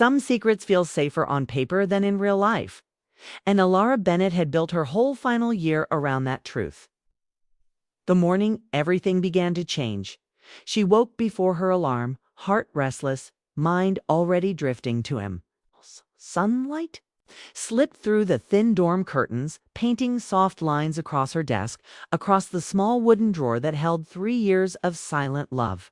Some secrets feel safer on paper than in real life. And Alara Bennett had built her whole final year around that truth. The morning, everything began to change. She woke before her alarm, heart restless, mind already drifting to him. Sunlight slipped through the thin dorm curtains, painting soft lines across her desk, across the small wooden drawer that held 3 years of silent love.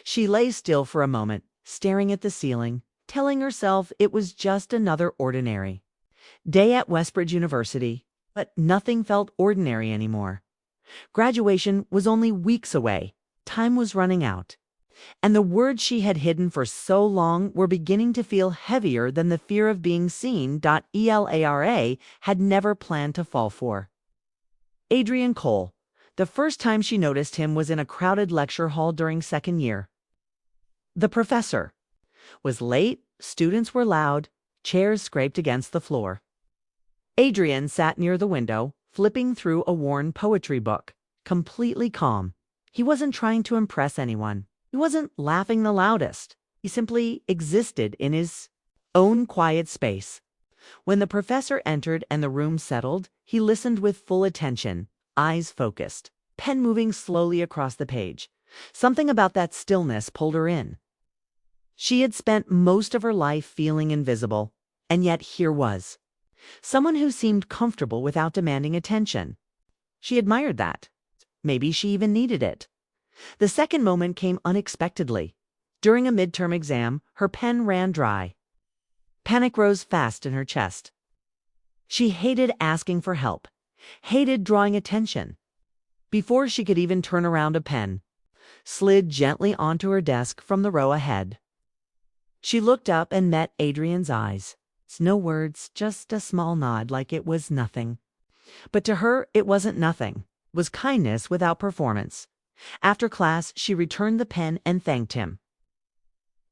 She lay still for a moment, staring at the ceiling, telling herself it was just another ordinary day at Westbridge University, but nothing felt ordinary anymore. Graduation was only weeks away. Time was running out. And the words she had hidden for so long were beginning to feel heavier than the fear of being seen. Elara had never planned to fall for. Adrian Cole. The first time she noticed him was in a crowded lecture hall during second year. The professor was late, students were loud, chairs scraped against the floor. Adrian sat near the window, flipping through a worn poetry book, completely calm. He wasn't trying to impress anyone. He wasn't laughing the loudest. He simply existed in his own quiet space. When the professor entered and the room settled, he listened with full attention, eyes focused, pen moving slowly across the page. Something about that stillness pulled her in. She had spent most of her life feeling invisible, and yet here was someone who seemed comfortable without demanding attention. She admired that. Maybe she even needed it. The second moment came unexpectedly. During a midterm exam, her pen ran dry. Panic rose fast in her chest. She hated asking for help, hated drawing attention. Before she could even turn around, a pen slid gently onto her desk from the row ahead. She looked up and met Adrian's eyes. No words, just a small nod like it was nothing. But to her, it wasn't nothing. It was kindness without performance. After class, she returned the pen and thanked him.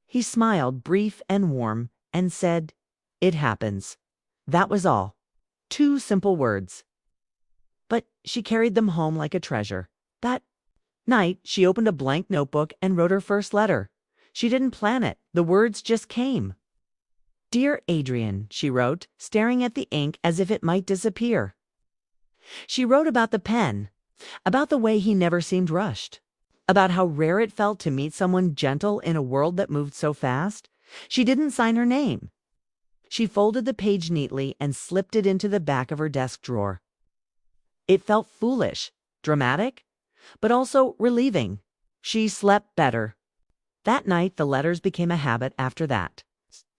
He smiled, brief and warm, and said, "It happens." That was all. 2 simple words. But she carried them home like a treasure. That night, she opened a blank notebook and wrote her first letter. She didn't plan it. The words just came. "Dear Adrian," she wrote, staring at the ink as if it might disappear. She wrote about the pen, about the way he never seemed rushed, about how rare it felt to meet someone gentle in a world that moved so fast. She didn't sign her name. She folded the page neatly and slipped it into the back of her desk drawer. It felt foolish, dramatic, but also relieving. She slept better. That night, the letters became a habit after that.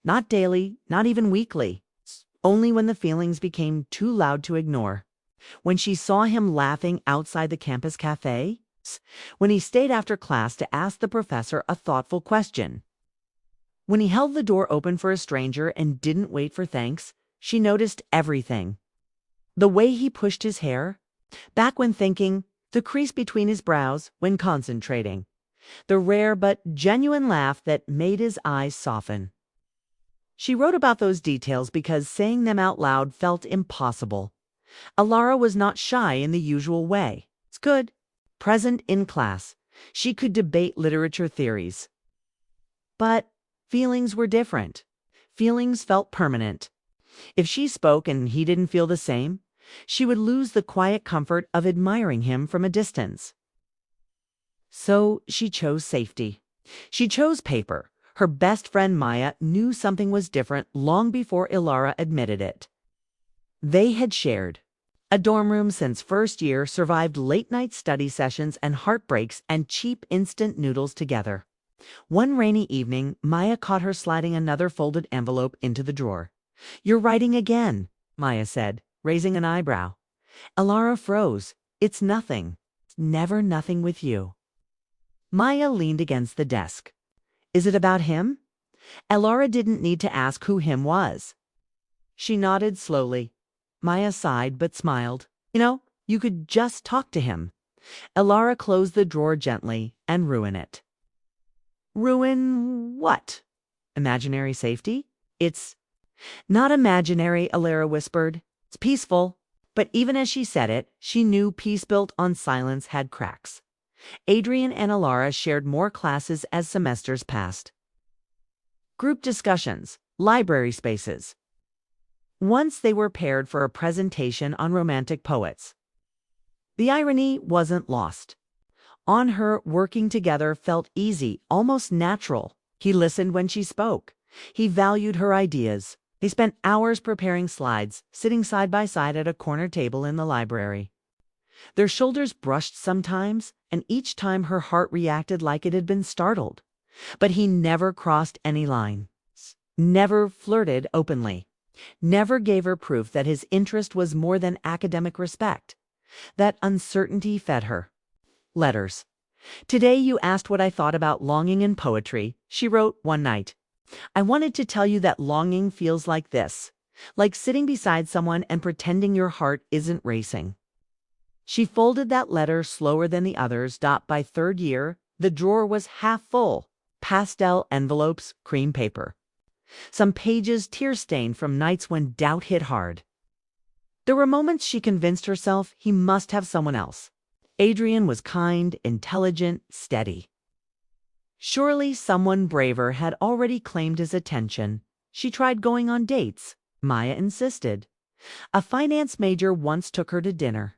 Not daily, not even weekly. Only when the feelings became too loud to ignore. When she saw him laughing outside the campus cafe. When he stayed after class to ask the professor a thoughtful question. When he held the door open for a stranger and didn't wait for thanks. She noticed everything. The way he pushed his hair, back when thinking, the crease between his brows when concentrating. The rare but genuine laugh that made his eyes soften. She wrote about those details because saying them out loud felt impossible. Alara was not shy in the usual way. It's good. Present in class, she could debate literature theories. But feelings were different. Feelings felt permanent. If she spoke and he didn't feel the same, she would lose the quiet comfort of admiring him from a distance. So she chose safety. She chose paper. Her best friend Maya knew something was different long before Alara admitted it. They had shared a dorm room since first year, survived late-night study sessions and heartbreaks and cheap instant noodles together. One rainy evening, Maya caught her sliding another folded envelope into the drawer. "You're writing again," Maya said, raising an eyebrow. Alara froze. "It's nothing. It's never nothing with you." Maya leaned against the desk. "Is it about him?" Alara didn't need to ask who him was. She nodded slowly. Maya sighed but smiled. You could just talk to him." Alara closed the drawer gently and ruin it. "Ruin what? Imaginary safety?" "It's not imaginary," Alara whispered. "It's peaceful." But even as she said it, she knew peace built on silence had cracks. Adrian and Alara shared more classes as semesters passed. group discussions, library spaces. Once they were paired for a presentation on romantic poets. The irony wasn't lost. On her, working together felt easy, almost natural. He listened when she spoke. He valued her ideas. They spent hours preparing slides, sitting side by side at a corner table in the library. Their shoulders brushed sometimes, and each time her heart reacted like it had been startled. But he never crossed any lines, never flirted openly, never gave her proof that his interest was more than academic respect. That uncertainty fed her. Letters. Today you asked what I thought about longing in poetry, she wrote one night. I wanted to tell you that longing feels like this, like sitting beside someone and pretending your heart isn't racing. She folded that letter slower than the others. By third year, the drawer was half full. Pastel envelopes, cream paper. Some pages tear-stained from nights when doubt hit hard. There were moments she convinced herself he must have someone else. Adrian was kind, intelligent, steady. Surely someone braver had already claimed his attention. She tried going on dates. Maya insisted. A finance major once took her to dinner.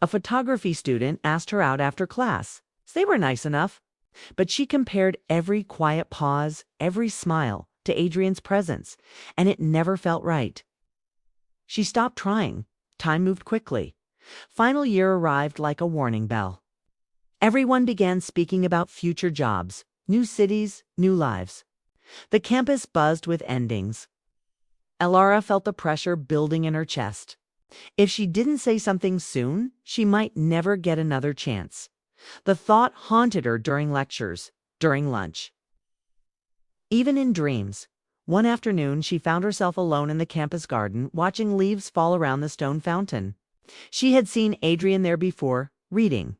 A photography student asked her out after class. They were nice enough. But she compared every quiet pause, every smile, to Adrian's presence, and it never felt right. She stopped trying. Time moved quickly. Final year arrived like a warning bell. Everyone began speaking about future jobs, new cities, new lives. The campus buzzed with endings. Elara felt the pressure building in her chest. If she didn't say something soon, she might never get another chance. The thought haunted her during lectures, during lunch. Even in dreams. One afternoon, she found herself alone in the campus garden, watching leaves fall around the stone fountain. She had seen Adrian there before, reading.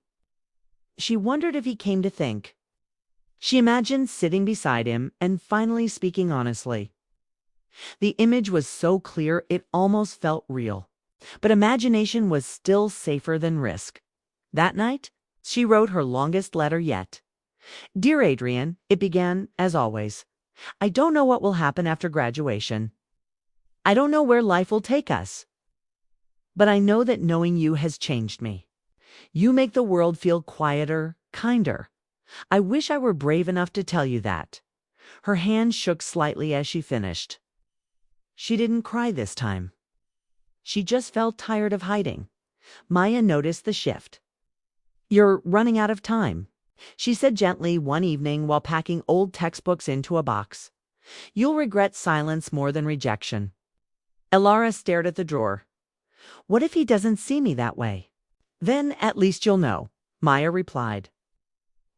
She wondered if he came to think. She imagined sitting beside him and finally speaking honestly. The image was so clear it almost felt real. But imagination was still safer than risk. That night, she wrote her longest letter yet. Dear Adrian, it began, as always. I don't know what will happen after graduation. I don't know where life will take us. But I know that knowing you has changed me. You make the world feel quieter, kinder. I wish I were brave enough to tell you that. Her hand shook slightly as she finished. She didn't cry this time. She just felt tired of hiding. Maya noticed the shift. You're running out of time, she said gently one evening while packing old textbooks into a box. You'll regret silence more than rejection. Elara stared at the drawer. What if he doesn't see me that way? Then at least you'll know, Maya replied.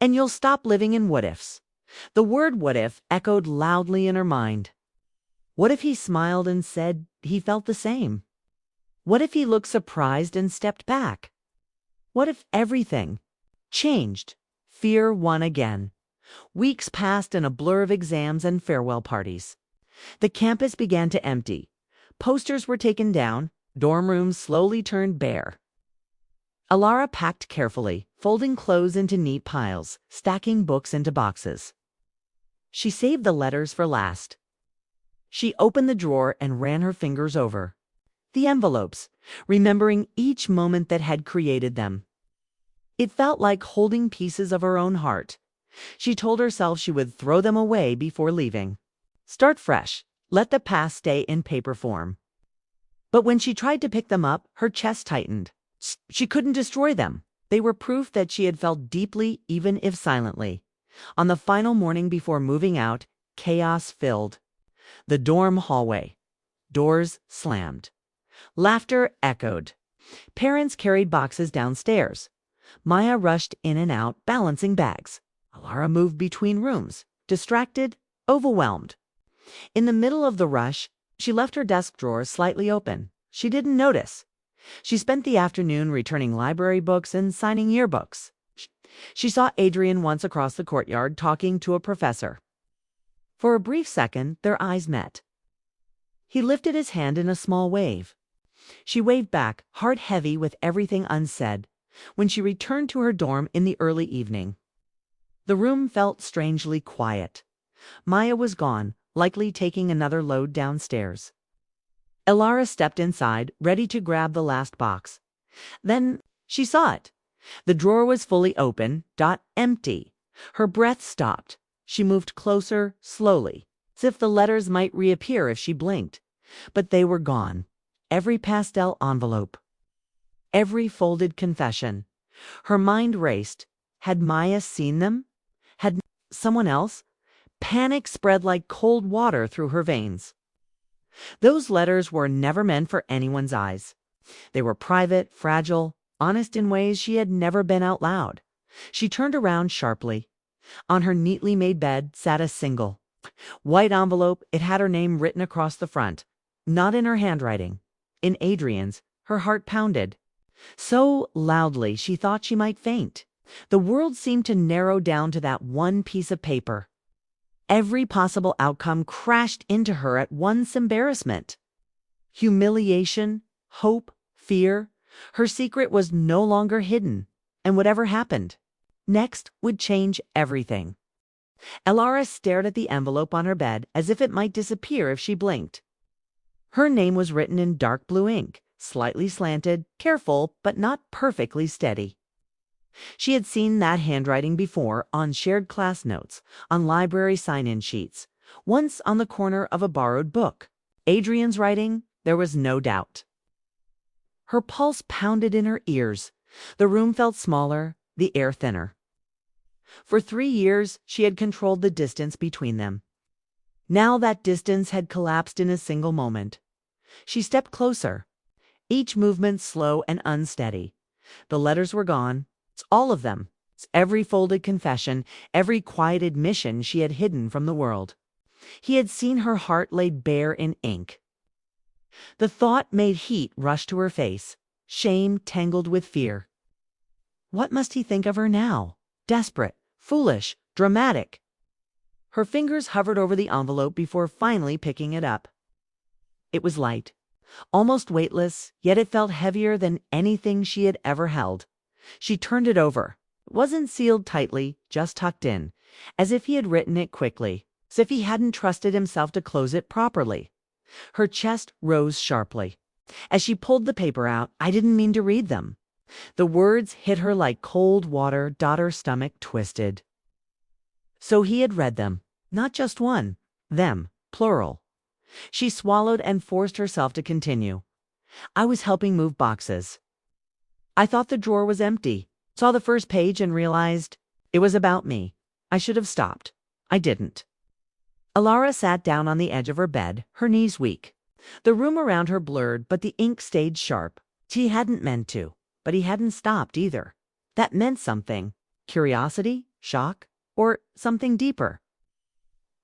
And you'll stop living in what-ifs. The word what if echoed loudly in her mind. What if he smiled and said he felt the same? What if he looked surprised and stepped back? What if everything changed? Fear won again. Weeks passed in a blur of exams and farewell parties. The campus began to empty. Posters were taken down. Dorm rooms slowly turned bare. Elara packed carefully, folding clothes into neat piles, stacking books into boxes. She saved the letters for last. She opened the drawer and ran her fingers over the envelopes, remembering each moment that had created them. It felt like holding pieces of her own heart. She told herself she would throw them away before leaving. Start fresh. Let the past stay in paper form. But when she tried to pick them up, her chest tightened. She couldn't destroy them. They were proof that she had felt deeply, even if silently. On the final morning before moving out, chaos filled the dorm hallway. Doors slammed. Laughter echoed. Parents carried boxes downstairs. Maya rushed in and out, balancing bags. Elara moved between rooms, distracted, overwhelmed. In the middle of the rush, she left her desk drawer slightly open. She didn't notice. She spent the afternoon returning library books and signing yearbooks. She saw Adrian once across the courtyard talking to a professor. For a brief second, their eyes met. He lifted his hand in a small wave. She waved back, heart heavy with everything unsaid, when she returned to her dorm in the early evening. The room felt strangely quiet. Maya was gone, likely taking another load downstairs. Elara stepped inside, ready to grab the last box. Then she saw it. The drawer was fully open, empty. Her breath stopped. She moved closer, slowly, as if the letters might reappear if she blinked. But they were gone. Every pastel envelope. Every folded confession. Her mind raced. Had Maya seen them? Had someone else? Panic spread like cold water through her veins. Those letters were never meant for anyone's eyes. They were private, fragile, honest in ways she had never been out loud. She turned around sharply. On her neatly made bed sat a single white envelope. It had her name written across the front. Not in her handwriting. In Adrian's. Her heart pounded. So loudly she thought she might faint. The world seemed to narrow down to that one piece of paper. Every possible outcome crashed into her at once. Embarrassment, humiliation, hope, fear. Her secret was no longer hidden, and whatever happened next would change everything. Elara stared at the envelope on her bed as if it might disappear if she blinked. Her name was written in dark blue ink, slightly slanted, careful, but not perfectly steady. She had seen that handwriting before on shared class notes, on library sign-in sheets, once on the corner of a borrowed book. Adrian's writing, there was no doubt. Her pulse pounded in her ears. The room felt smaller, the air thinner. For 3 years, she had controlled the distance between them. Now that distance had collapsed in a single moment. She stepped closer, each movement slow and unsteady. The letters were gone. All of them. Every folded confession, every quiet admission she had hidden from the world. He had seen her heart laid bare in ink. The thought made heat rush to her face, shame tangled with fear. What must he think of her now? Desperate, foolish, dramatic. Her fingers hovered over the envelope before finally picking it up. It was light, almost weightless, yet it felt heavier than anything she had ever held. She turned it over. It wasn't sealed tightly, just tucked in, as if he had written it quickly, as if he hadn't trusted himself to close it properly. Her chest rose sharply. As she pulled the paper out, I didn't mean to read them. The words hit her like cold water. Her stomach twisted. So he had read them, not just one, them, plural. She swallowed and forced herself to continue. I was helping move boxes. I thought the drawer was empty, saw the first page and realized it was about me. I should have stopped. I didn't. Elara sat down on the edge of her bed, her knees weak. The room around her blurred, but the ink stayed sharp. She hadn't meant to, but he hadn't stopped either. That meant something. Curiosity, shock, or something deeper.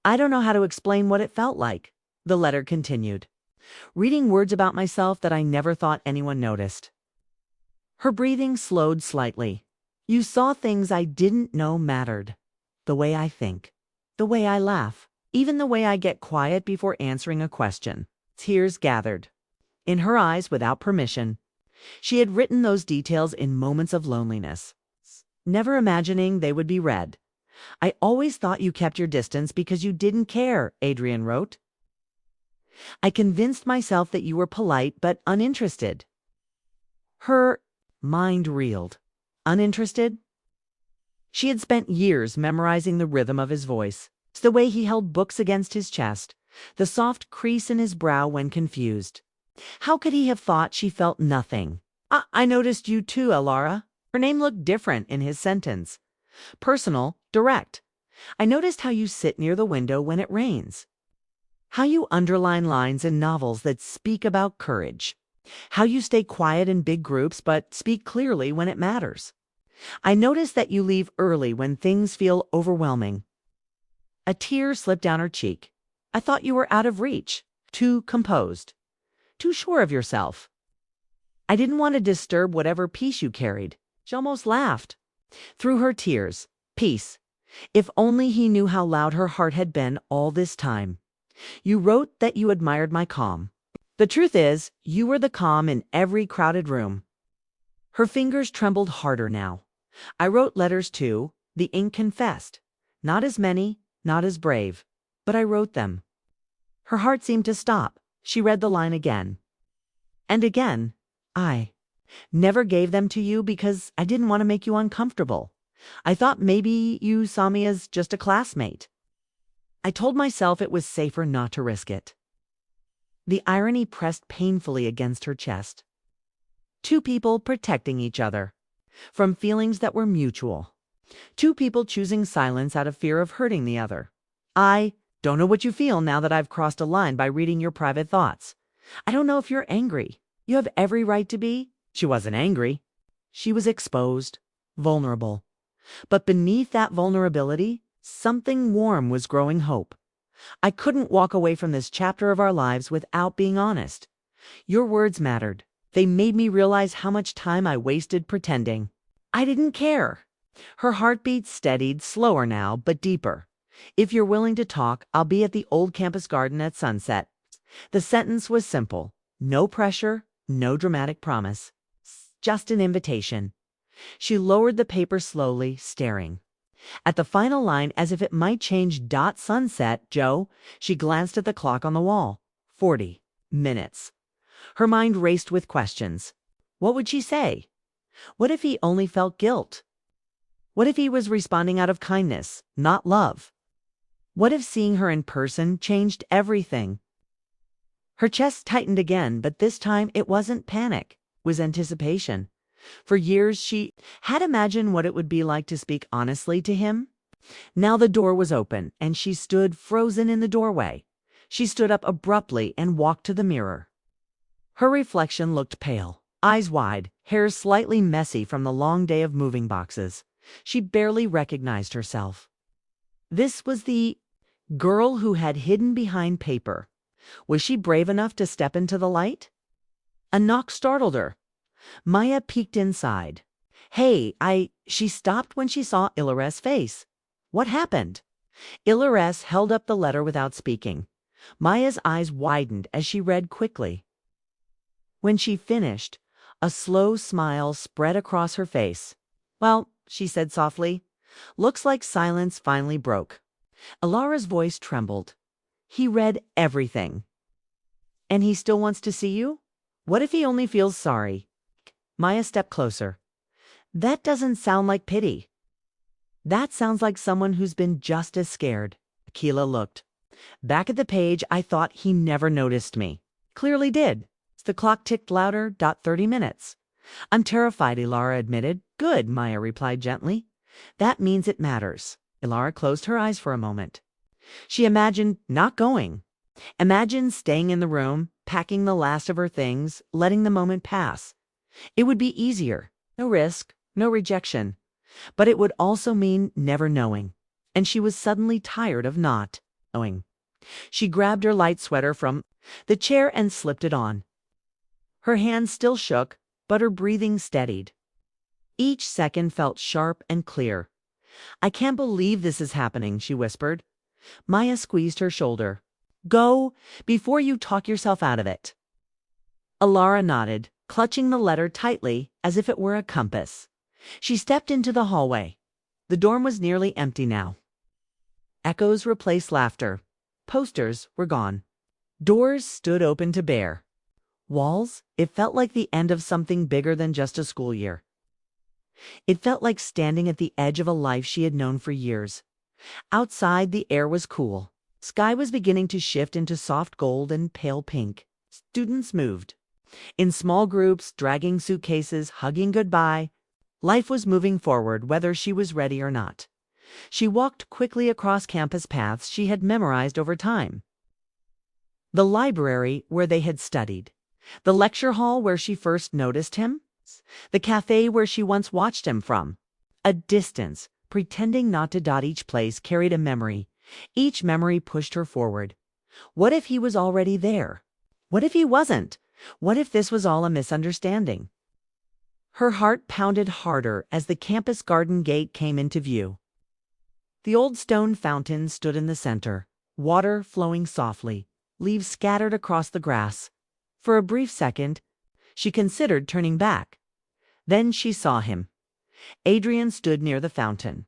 I don't know how to explain what it felt like, the letter continued. Reading words about myself that I never thought anyone noticed. Her breathing slowed slightly. You saw things I didn't know mattered. The way I think. The way I laugh. Even the way I get quiet before answering a question. Tears gathered. In her eyes, without permission. She had written those details in moments of loneliness, never imagining they would be read. I always thought you kept your distance because you didn't care, Adrian wrote. I convinced myself that you were polite but uninterested. Her mind reeled. Uninterested? She had spent years memorizing the rhythm of his voice, the way he held books against his chest, the soft crease in his brow when confused. How could he have thought she felt nothing? I noticed you too, Elara. Her name looked different in his sentence. Personal, direct. I noticed how you sit near the window when it rains. How you underline lines in novels that speak about courage. How you stay quiet in big groups but speak clearly when it matters. I noticed that you leave early when things feel overwhelming. A tear slipped down her cheek. I thought you were out of reach, too composed, too sure of yourself. I didn't want to disturb whatever peace you carried. She almost laughed. Through her tears, peace. If only he knew how loud her heart had been all this time. You wrote that you admired my calm. The truth is, you were the calm in every crowded room. Her fingers trembled harder now. I wrote letters too, the ink confessed. Not as many, not as brave. But I wrote them. Her heart seemed to stop. She read the line again. And again. I never gave them to you because I didn't want to make you uncomfortable. I thought maybe you saw me as just a classmate. I told myself it was safer not to risk it. The irony pressed painfully against her chest. Two people protecting each other from feelings that were mutual. Two people choosing silence out of fear of hurting the other. I don't know what you feel now that I've crossed a line by reading your private thoughts. I don't know if you're angry. You have every right to be. She wasn't angry. She was exposed, vulnerable. But beneath that vulnerability, something warm was growing hope. I couldn't walk away from this chapter of our lives without being honest. Your words mattered. They made me realize how much time I wasted pretending. I didn't care. Her heartbeat steadied, slower now, but deeper. If you're willing to talk, I'll be at the old campus garden at sunset. The sentence was simple. No pressure, no dramatic promise. Just an invitation. She lowered the paper slowly, staring. At the final line, as if it might change. Sunset, Joe. She glanced at the clock on the wall. 40 minutes. Her mind raced with questions. What would she say? What if he only felt guilt? What if he was responding out of kindness, not love? What if seeing her in person changed everything? Her chest tightened again, but this time it wasn't panic, it was anticipation. For years she had imagined what it would be like to speak honestly to him. Now the door was open, and she stood frozen in the doorway. She stood up abruptly and walked to the mirror. Her reflection looked pale, eyes wide, hair slightly messy from the long day of moving boxes. She barely recognized herself. This was the girl who had hidden behind paper. Was she brave enough to step into the light? A knock startled her. Maya peeked inside. Hey, She stopped when she saw Ilares's face. What happened? Ilares held up the letter without speaking. Maya's eyes widened as she read quickly. When she finished, a slow smile spread across her face. Well, she said softly, looks like silence finally broke. Ilara's voice trembled. He read everything. And he still wants to see you? What if he only feels sorry? Maya stepped closer. That doesn't sound like pity. That sounds like someone who's been just as scared. Akila looked. Back at the page, I thought he never noticed me. Clearly did. The clock ticked louder. 30 minutes. I'm terrified, Ilara admitted. Good, Maya replied gently. That means it matters. Ilara closed her eyes for a moment. She imagined not going. Imagined staying in the room, packing the last of her things, letting the moment pass. It would be easier. No risk, no rejection. But it would also mean never knowing. And she was suddenly tired of not knowing. She grabbed her light sweater from the chair and slipped it on. Her hands still shook, but her breathing steadied. Each second felt sharp and clear. I can't believe this is happening, she whispered. Maya squeezed her shoulder. Go, before you talk yourself out of it. Ilara nodded, clutching the letter tightly as if it were a compass. She stepped into the hallway. The dorm was nearly empty now. Echoes replaced laughter. Posters were gone. Doors stood open to bare. Walls, it felt like the end of something bigger than just a school year. It felt like standing at the edge of a life she had known for years. Outside, the air was cool. Sky was beginning to shift into soft gold and pale pink. Students moved. In small groups, dragging suitcases, hugging goodbye. Life was moving forward, whether she was ready or not. She walked quickly across campus paths she had memorized over time. The library where they had studied. The lecture hall where she first noticed him. The cafe where she once watched him from. A distance, pretending not to dot each place, carried a memory. Each memory pushed her forward. What if he was already there? What if he wasn't? What if this was all a misunderstanding? Her heart pounded harder as the campus garden gate came into view. The old stone fountain stood in the center, water flowing softly, leaves scattered across the grass. For a brief second, she considered turning back. Then she saw him. Adrian stood near the fountain.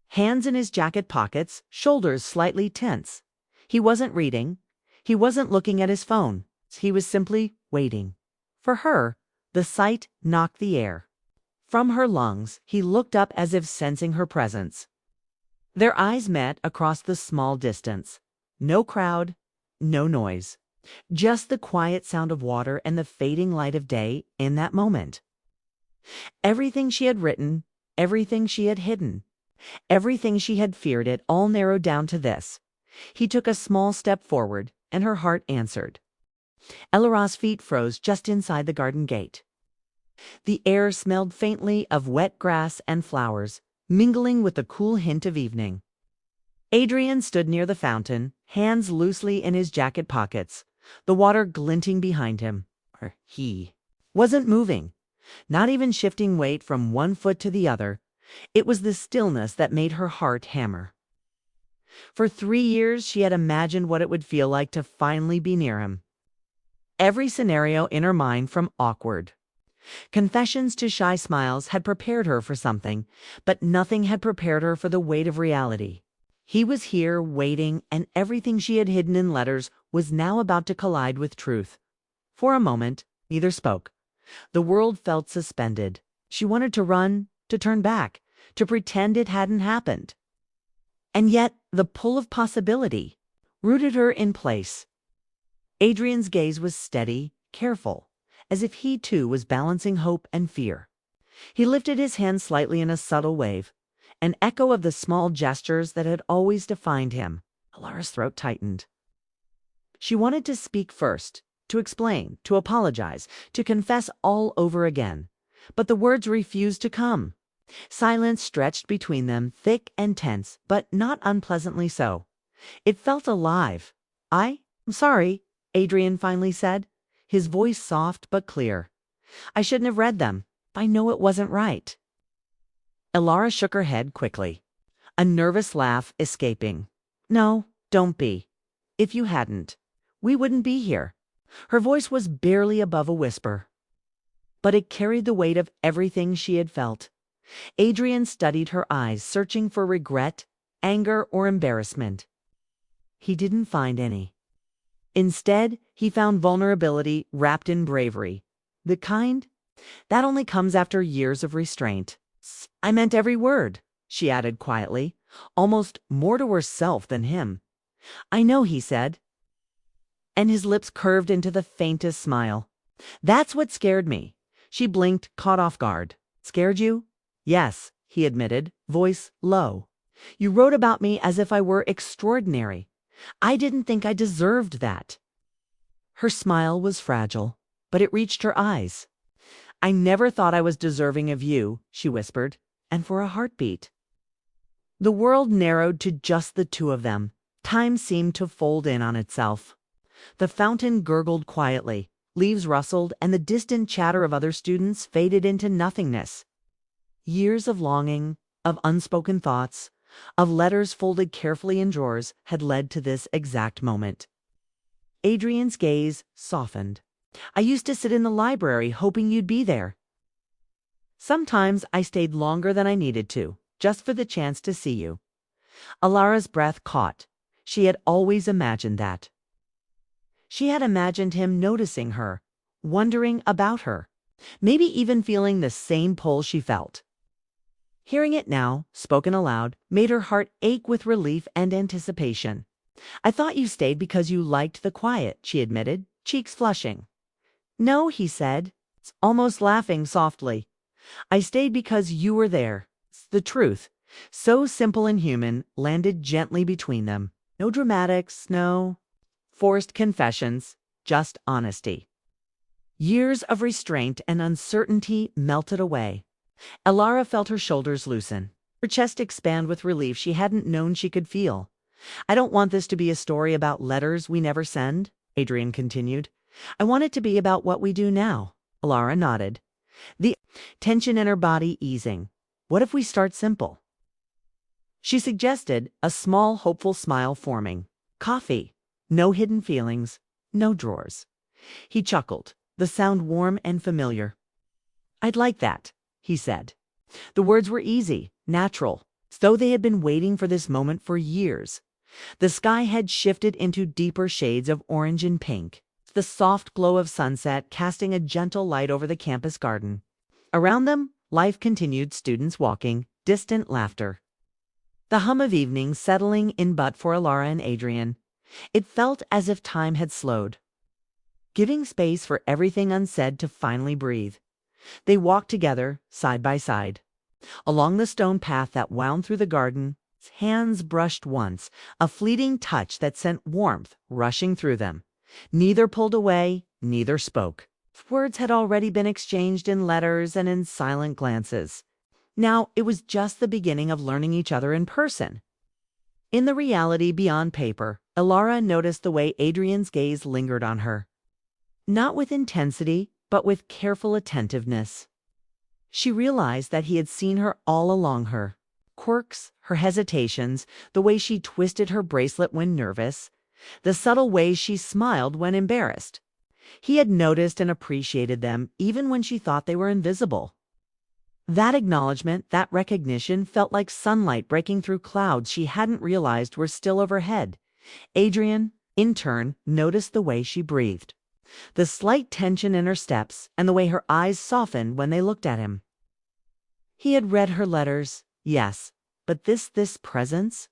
hands in his jacket pockets, shoulders slightly tense. He wasn't reading. He wasn't looking at his phone. He was simply waiting. For her, the sight knocked the air from her lungs. He looked up as if sensing her presence. Their eyes met across the small distance. No crowd, no noise. Just the quiet sound of water and the fading light of day in that moment. Everything she had written, everything she had hidden, everything she had feared, it all narrowed down to this. He took a small step forward, and her heart answered. Elara's feet froze just inside the garden gate. The air smelled faintly of wet grass and flowers, mingling with the cool hint of evening. Adrian stood near the fountain, hands loosely in his jacket pockets, the water glinting behind him. He wasn't moving, not even shifting weight from one foot to the other. It was the stillness that made her heart hammer. For 3 years she had imagined what it would feel like to finally be near him. Every scenario in her mind, from awkward confessions to shy smiles, had prepared her for something, but nothing had prepared her for the weight of reality. He was here, waiting, and everything she had hidden in letters was now about to collide with truth. For a moment, neither spoke. The world felt suspended. She wanted to run, to turn back, to pretend it hadn't happened. And yet, the pull of possibility rooted her in place. Adrian's gaze was steady, careful, as if he too was balancing hope and fear. He lifted his hand slightly in a subtle wave, an echo of the small gestures that had always defined him. Elara's throat tightened. She wanted to speak first, to explain, to apologize, to confess all over again. But the words refused to come. Silence stretched between them, thick and tense, but not unpleasantly so. It felt alive. I'm sorry, Adrian finally said, his voice soft but clear. I shouldn't have read them. I know it wasn't right. Elara shook her head quickly, a nervous laugh escaping. No, don't be. If you hadn't, we wouldn't be here. Her voice was barely above a whisper, but it carried the weight of everything she had felt. Adrian studied her eyes, searching for regret, anger, or embarrassment. He didn't find any. Instead, he found vulnerability wrapped in bravery, the kind that only comes after years of restraint. I meant every word, she added quietly, almost more to herself than him. I know, he said, and his lips curved into the faintest smile. That's what scared me. She blinked, caught off guard. Scared you? Yes, he admitted, voice low. You wrote about me as if I were extraordinary. I didn't think I deserved that. Her smile was fragile, but it reached her eyes. I never thought I was deserving of you, she whispered, and for a heartbeat. The world narrowed to just the two of them. Time seemed to fold in on itself. The fountain gurgled quietly, leaves rustled, and the distant chatter of other students faded into nothingness. Years of longing, of unspoken thoughts, of letters folded carefully in drawers had led to this exact moment. Adrian's gaze softened. I used to sit in the library hoping you'd be there. Sometimes I stayed longer than I needed to, just for the chance to see you. Elara's breath caught. She had always imagined that. She had imagined him noticing her, wondering about her, maybe even feeling the same pull she felt. Hearing it now, spoken aloud, made her heart ache with relief and anticipation. I thought you stayed because you liked the quiet, she admitted, cheeks flushing. No, he said, almost laughing softly. I stayed because you were there. The truth, so simple and human, landed gently between them. No dramatics, no forced confessions, just honesty. Years of restraint and uncertainty melted away. Elara felt her shoulders loosen, her chest expand with relief she hadn't known she could feel. I don't want this to be a story about letters we never send, Adrian continued. I want it to be about what we do now. Elara nodded, the tension in her body easing. What if we start simple? She suggested, a small, hopeful smile forming. Coffee. No hidden feelings. No drawers. He chuckled, the sound warm and familiar. I'd like that, he said. The words were easy, natural, though they had been waiting for this moment for years. The sky had shifted into deeper shades of orange and pink, the soft glow of sunset casting a gentle light over the campus garden. Around them, life continued, students walking, distant laughter. The hum of evening settling in but for Alara and Adrian. It felt as if time had slowed, giving space for everything unsaid to finally breathe. They walked together, side by side, along the stone path that wound through the garden. Hands brushed once, a fleeting touch that sent warmth rushing through them. Neither pulled away, neither spoke. Words had already been exchanged in letters and in silent glances. Now it was just the beginning of learning each other in person. In the reality beyond paper, Alara noticed the way Adrian's gaze lingered on her. Not with intensity, but with careful attentiveness. She realized that he had seen her all along, her quirks, her hesitations, the way she twisted her bracelet when nervous, the subtle ways she smiled when embarrassed. He had noticed and appreciated them even when she thought they were invisible. That acknowledgement, that recognition felt like sunlight breaking through clouds she hadn't realized were still overhead. Adrian, in turn, noticed the way she breathed, the slight tension in her steps, and the way her eyes softened when they looked at him. He had read her letters, yes, but this presence?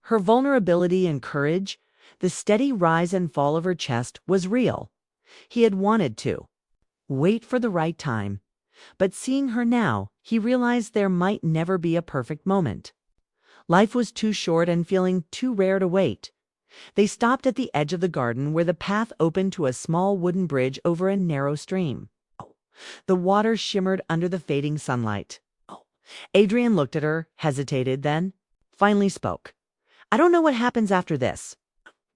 Her vulnerability and courage, the steady rise and fall of her chest was real. He had wanted to wait for the right time, but seeing her now, he realized there might never be a perfect moment. Life was too short and feeling too rare to wait. They stopped at the edge of the garden where the path opened to a small wooden bridge over a narrow stream. The water shimmered under the fading sunlight. Adrian looked at her, hesitated, then finally spoke. "I don't know what happens after this.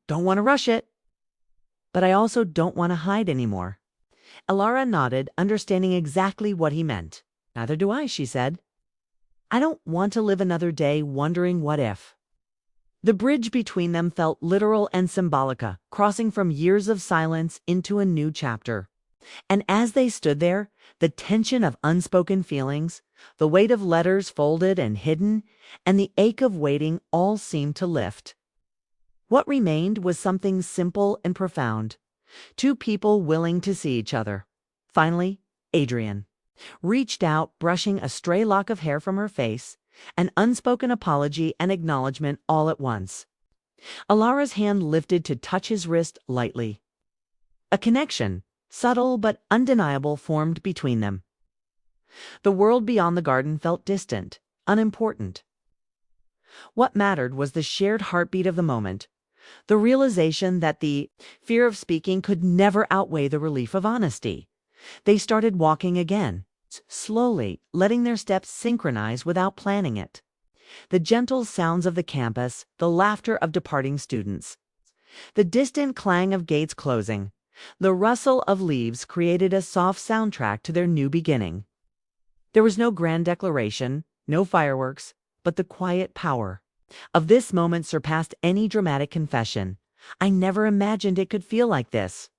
Don't want to rush it. But I also don't want to hide anymore." Alara nodded, understanding exactly what he meant. "Neither do I," she said. "I don't want to live another day wondering what if." The bridge between them felt literal and symbolica, crossing from years of silence into a new chapter. And as they stood there, the tension of unspoken feelings, the weight of letters folded and hidden, and the ache of waiting all seemed to lift. What remained was something simple and profound. Two people willing to see each other. Finally, Adrian reached out, brushing a stray lock of hair from her face, an unspoken apology and acknowledgement all at once. Alara's hand lifted to touch his wrist lightly. A connection, subtle but undeniable, formed between them. The world beyond the garden felt distant, unimportant. What mattered was the shared heartbeat of the moment, the realization that the fear of speaking could never outweigh the relief of honesty. They started walking again, slowly, letting their steps synchronize without planning it. The gentle sounds of the campus, the laughter of departing students, the distant clang of gates closing, the rustle of leaves created a soft soundtrack to their new beginning. There was no grand declaration, no fireworks, but the quiet power of this moment surpassed any dramatic confession. "I never imagined it could feel like this,"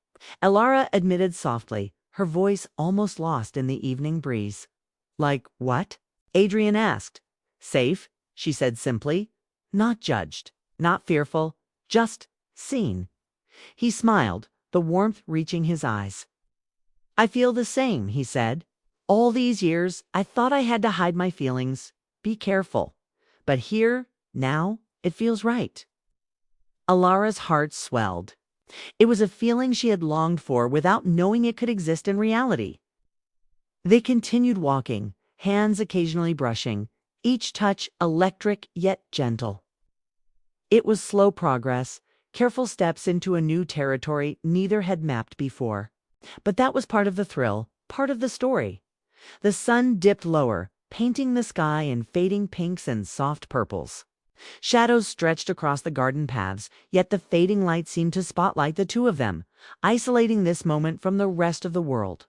Alara admitted softly, her voice almost lost in the evening breeze. "Like what?" Adrian asked. "Safe," she said simply. "Not judged, not fearful, just seen." He smiled, the warmth reaching his eyes. "I feel the same," he said. "All these years, I thought I had to hide my feelings, be careful. But here, now, it feels right." Alara's heart swelled. It was a feeling she had longed for without knowing it could exist in reality. They continued walking, hands occasionally brushing, each touch electric yet gentle. It was slow progress, careful steps into a new territory neither had mapped before. But that was part of the thrill, part of the story. The sun dipped lower, painting the sky in fading pinks and soft purples. Shadows stretched across the garden paths, yet the fading light seemed to spotlight the two of them, isolating this moment from the rest of the world.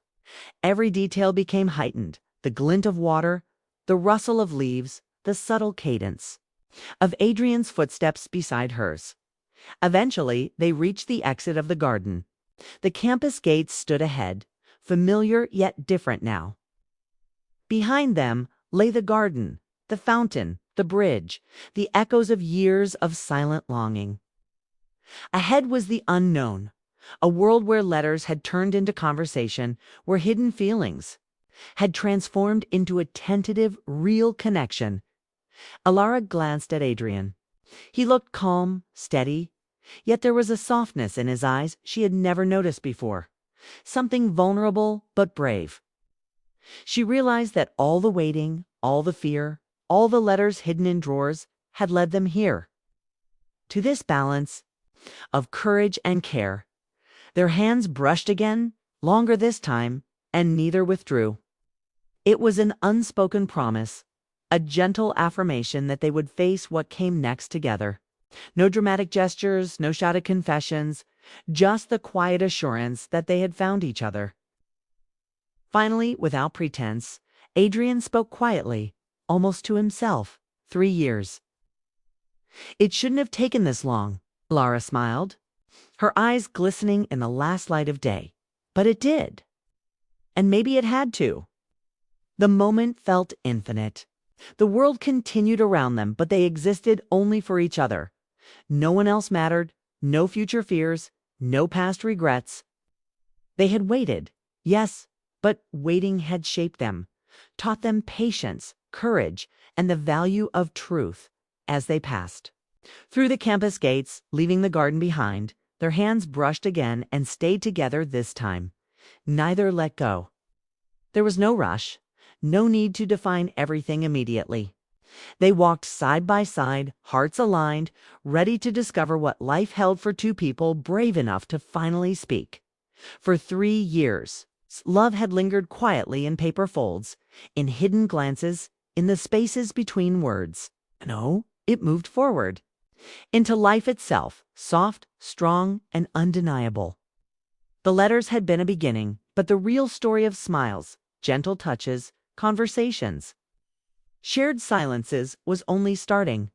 Every detail became heightened, the glint of water, the rustle of leaves, the subtle cadence of Adrian's footsteps beside hers. Eventually, they reached the exit of the garden. The campus gates stood ahead, familiar yet different now. Behind them lay the garden, the fountain, the bridge, the echoes of years of silent longing. Ahead was the unknown, a world where letters had turned into conversation, where hidden feelings had transformed into a tentative, real connection. Alara glanced at Adrian. He looked calm, steady, yet there was a softness in his eyes she had never noticed before, something vulnerable but brave. She realized that all the waiting, all the fear, all the letters hidden in drawers had led them here, to this balance of courage and care. Their hands brushed again, longer this time, and neither withdrew. It was an unspoken promise, a gentle affirmation that they would face what came next together. No dramatic gestures, no shouted confessions, just the quiet assurance that they had found each other. Finally, without pretense, Adrian spoke quietly, almost to himself. 3 years. It shouldn't have taken this long, Lara smiled, her eyes glistening in the last light of day. But it did. And maybe it had to. The moment felt infinite. The world continued around them, but they existed only for each other. No one else mattered, no future fears, no past regrets. They had waited, yes, but waiting had shaped them, taught them patience, courage, and the value of truth as they passed. Through the campus gates, leaving the garden behind, their hands brushed again and stayed together this time. Neither let go. There was no rush, no need to define everything immediately. They walked side by side, hearts aligned, ready to discover what life held for two people brave enough to finally speak. For 3 years, love had lingered quietly in paper folds, in hidden glances, in the spaces between words. No, it moved forward, into life itself, soft, strong, and undeniable. The letters had been a beginning, but the real story of smiles, gentle touches, conversations, shared silences was only starting.